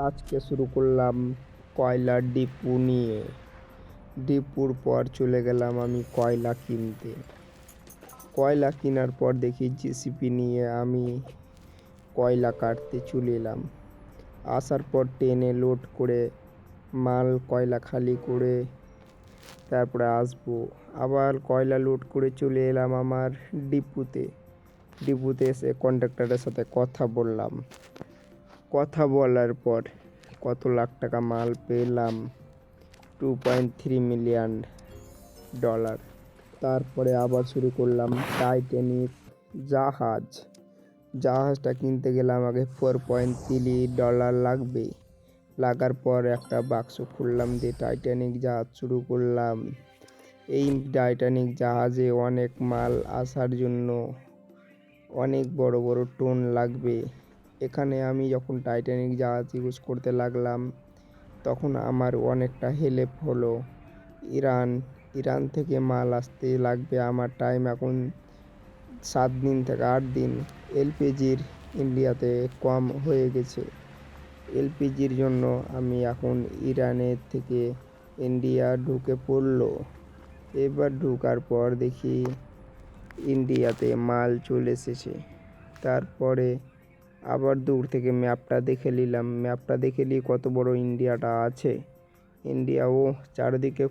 আজকে শুরু করলাম কয়লার ডিপু নিয়ে। ডিপুর পর চলে গেলাম আমি কয়লা কিনতে। কয়লা কেনার পর দেখি জেসিপি নিয়ে আমি কয়লা কাটতে চলে এলাম। আসার পর ট্রেনে লোড করে মাল কয়লা খালি করে তারপরে আসবো। আবার কয়লা লোড করে চলে এলাম আমার ডিপুতে। ডিপুতে এসে কন্ডাক্টরের সাথে কথা বললাম। কথা বলার পর কত লাখ টাকা মাল পেলাম, $2.3 মিলিয়ন। তারপরে আবার শুরু করলাম টাইটানিক জাহাজ। জাহাজটা কিনতে গেলে আমাকে $4.3 লাগবে। লাগার পর একটা বাক্স খুললাম, দিয়ে টাইটানিক জাহাজ শুরু করলাম। এই টাইটানিক জাহাজে অনেক মাল আসার জন্য অনেক বড় বড় টোন লাগবে। এখানে আমি যখন টাইটানিক জাহাজ ইউজ করতে লাগলাম তখন আমার অনেকটা হেল্প হলো। ইরান থেকে মাল আসতে লাগবে আমার টাইম এখন 7 দিন থেকে 8 দিন। এলপিজির ইন্ডিয়াতে কম হয়ে গেছে। এলপিজির জন্য আমি এখন ইরানের থেকে ইন্ডিয়া ঢুকে পড়লো। এবার ঢোকার পর দেখি ইন্ডিয়াতে মাল চলে এসেছে। তারপরে আবার দূর থেকে ম্যাপটা দেখে নিলাম, ম্যাপটা দেখে নিয়ে কত বড় ইন্ডিয়াটা আছে। ইন্ডিয়াও চারিদিকে